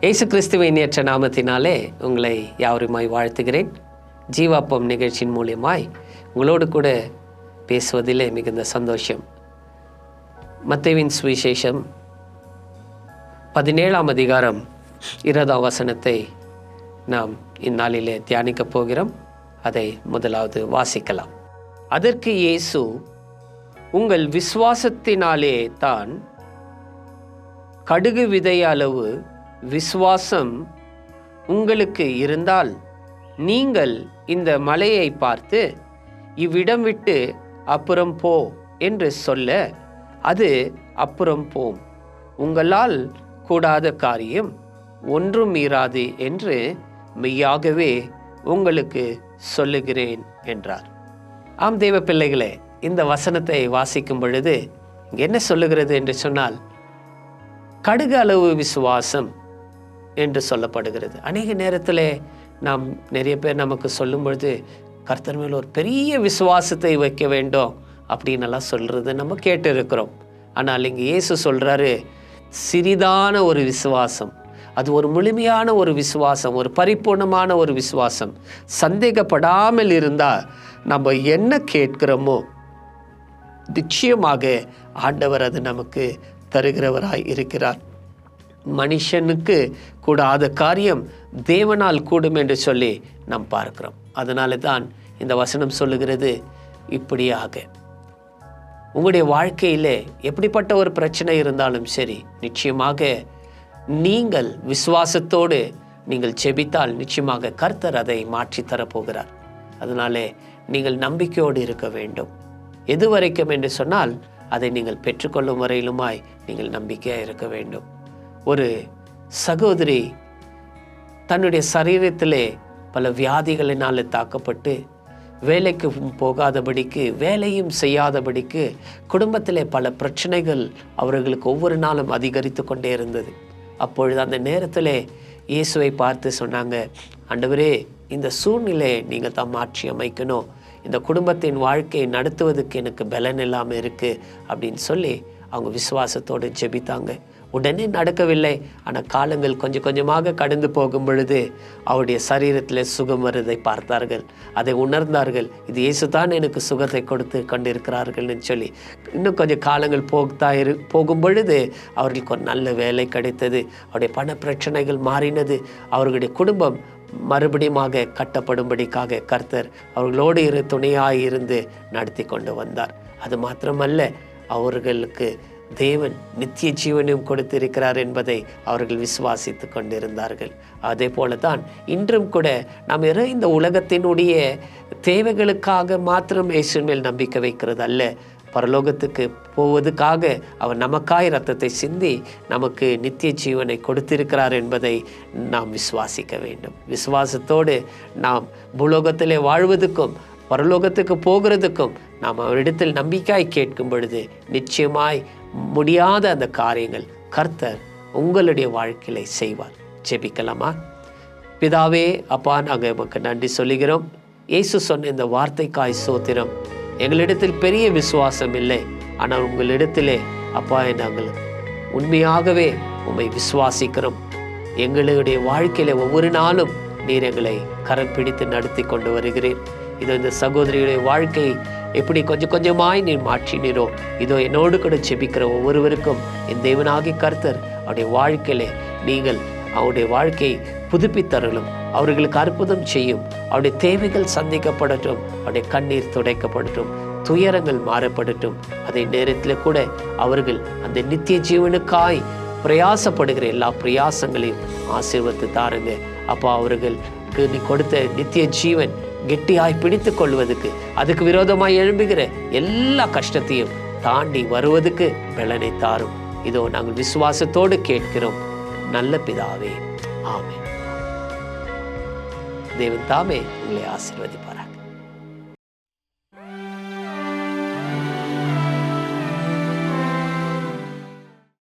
இயேசு கிறிஸ்துவின் ஏற்ற நாமத்தினாலே உங்களை யாவருமாய் வாழ்த்துகிறேன். ஜீவாப்பம் நிகழ்ச்சியின் மூலியமாய் உங்களோடு கூட பேசுவதிலே மிகுந்த சந்தோஷம். மத்தேயுவின் சுவிசேஷம் 17ஆம் அதிகாரம் 20ஆம் வசனத்தை நாம் இந்நாளிலே தியானிக்கப் போகிறோம். அதை முதலாவது வாசிக்கலாம். அதற்கு இயேசு, உங்கள் விசுவாசத்தினாலே தான் கடுகு விதை அளவு விசுவாசம் உங்களுக்கு இருந்தால் நீங்கள் இந்த மலையை பார்த்து இவ்விடம் விட்டு அப்புறம் போ என்று சொல்ல அது அப்புறம் போம். உங்களால் கூடாத காரியம் ஒன்றும் மீறாது என்று மெய்யாகவே உங்களுக்கு சொல்லுகிறேன் என்றார். ஆம் தேவ பிள்ளைகளே, இந்த வசனத்தை வாசிக்கும் பொழுது என்ன சொல்லுகிறது என்று சொன்னால், கடுகு அளவு விசுவாசம் என்று சொல்லப்படுகிறது. அநேக நேரத்தில் நாம் நிறைய பேர் நமக்கு சொல்லும் பொழுது கர்த்தர் மேல் ஒரு பெரிய விசுவாசத்தை வைக்க வேண்டும் அப்படின்னு எல்லாம் சொல்கிறது நம்ம கேட்டு இருக்கிறோம். ஆனால் இங்கே இயேசு சொல்கிறாரு, சிறிதான ஒரு விசுவாசம், அது ஒரு முழுமையான ஒரு விசுவாசம், ஒரு பரிபூர்ணமான ஒரு விசுவாசம். சந்தேகப்படாமல் இருந்தால் நம்ம என்ன கேட்கிறோமோ நிச்சயமாக ஆண்டவர் அது நமக்கு தருகிறவராய் இருக்கிறார். மனுஷனுக்கு கூடாத காரியம் தேவனால் கூடும் என்று சொல்லி நாம் பார்க்கிறோம். அதனால தான் இந்த வசனம் சொல்லுகிறது, இப்படியாக உங்களுடைய வாழ்க்கையிலே எப்படிப்பட்ட ஒரு பிரச்சனை இருந்தாலும் சரி, நிச்சயமாக நீங்கள் விசுவாசத்தோடு நீங்கள் ஜெபித்தால் நிச்சயமாக கர்த்தர் அதை மாற்றி தரப்போகிறார். அதனாலே நீங்கள் நம்பிக்கையோடு இருக்க வேண்டும். எது வரைக்கும் என்று சொன்னால், அதை நீங்கள் பெற்றுக்கொள்ளும் வரையிலுமாய் நீங்கள் நம்பிக்கையாக இருக்க வேண்டும். ஒரு சகோதரி தன்னுடைய சரீரத்திலே பல வியாதிகளினால் தாக்கப்பட்டு வேலைக்கு போகாதபடிக்கு, வேலையும் செய்யாதபடிக்கு, குடும்பத்திலே பல பிரச்சனைகள் அவர்களுக்கு ஒவ்வொரு நாளும் அதிகரித்து கொண்டே இருந்தது. அப்பொழுது அந்த நேரத்தில் இயேசுவை பார்த்து சொன்னாங்க, ஆண்டவரே, இந்த சூழ்நிலையை நீங்கள் தான் மாற்றி அமைக்கணும், இந்த குடும்பத்தின் வாழ்க்கையை நடத்துவதற்கு எனக்கு பலன் இல்லாமல் இருக்குது அப்படின்னு சொல்லி அவங்க விசுவாசத்தோடு ஜெபித்தாங்க. உடனே நடக்கவில்லை. ஆனால் காலங்கள் கொஞ்சம் கொஞ்சமாக கடந்து போகும் பொழுது அவருடைய சரீரத்தில் சுகம் வருவதை பார்த்தார்கள். அதை உணர்ந்தார்கள், இது இயேசு தான் எனக்கு சுகத்தை கொடுத்து கொண்டிருக்கிறார்கள்னு சொல்லி. இன்னும் கொஞ்சம் காலங்கள் போகும் பொழுது அவர்களுக்கு ஒரு நல்ல வேலை கிடைத்தது. அவருடைய பண பிரச்சனைகள் மாறினது. அவர்களுடைய குடும்பம் மறுபடியுமாக கட்டப்படும்படிக்காக கர்த்தர் அவர்களோடு துணையாக இருந்து நடத்தி கொண்டு வந்தார். அது மாத்திரமல்ல, அவர்களுக்கு தேவன் நித்திய ஜீவனையும் கொடுத்திருக்கிறார் என்பதை அவர்கள் விசுவாசித்து கொண்டிருந்தார்கள். அதே போல தான் இன்றும் கூட நாம் இந்த உலகத்தினுடைய தேவைகளுக்காக மாத்திரம் இயேசுவின் மேல் நம்பிக்கை வைக்கிறது அல்ல, பரலோகத்துக்கு போவதுக்காக அவர் நமக்காய் இரத்தத்தை சிந்தி நமக்கு நித்திய ஜீவனை கொடுத்திருக்கிறார் என்பதை நாம் விசுவாசிக்க வேண்டும். விசுவாசத்தோடு நாம் பூலோகத்திலே வாழ்வதற்கும் பரலோகத்துக்கு போகிறதுக்கும் நாம் அவரிடத்தில் நம்பிக்கையாய் கேட்கும் பொழுது நிச்சயமாய் முடியாத அந்த காரியங்கள் கர்த்தர் உங்களுடைய வாழ்க்கையில செய்வார். ஜெபிக்கலாமா? பிதாவே, அப்பா, நாங்கள் உமக்கு நன்றி சொல்லுகிறோம். இயேசு சொன்ன இந்த வார்த்தைக்காய் ஸ்தோத்திரம். எங்களிடத்தில் பெரிய விசுவாசம் இல்லை, ஆனால் உங்களிடத்திலே அப்பா நாங்கள் உண்மையாகவே உம்மை விசுவாசிக்கிறோம். எங்களுடைய வாழ்க்கையில ஒவ்வொரு நாளும் நீர் எங்களை கரம் பிடித்து நடத்தி கொண்டு வருகிறேன். இதோ இந்த சகோதரியுடைய வாழ்க்கை எப்படி கொஞ்சம் கொஞ்சமாய் நீர் மாற்றினீரோ, இதோ என்னோடு கூட ஜெபிக்கிற ஒவ்வொருவருக்கும் என் தேவனாகிய கர்த்தர் அவருடைய வாழ்க்கையில நீங்கள் அவருடைய வாழ்க்கையை புதுப்பித்தரலும், அவர்களுக்கு அற்புதம் செய்யும். அவருடைய தேவைகள் சந்திக்கப்படட்டும், அவருடைய கண்ணீர் துடைக்கப்படட்டும், துயரங்கள் மாறப்படட்டும். அதே நேரத்தில் கூட அவர்கள் அந்த நித்திய ஜீவனுக்காய் பிரயாசப்படுகிற எல்லா பிரயாசங்களையும் ஆசீர்வதித்து தாருங்க. அப்போ அவர்களுக்கு நீ கொடுத்த நித்திய ஜீவன் கெட்டியாய் பிடித்து கொள்வதற்கு, அதுக்கு விரோதமாய் எழும்புகிற எல்லா கஷ்டத்தையும் தாண்டி வருவதற்கு பலனை தாரும். இதோ நாங்கள் விசுவாசத்தோடு கேட்கிறோம் நல்ல பிதாவே, ஆமென். தேவன் தாமே உங்களை ஆசீர்வதிப்பாராக.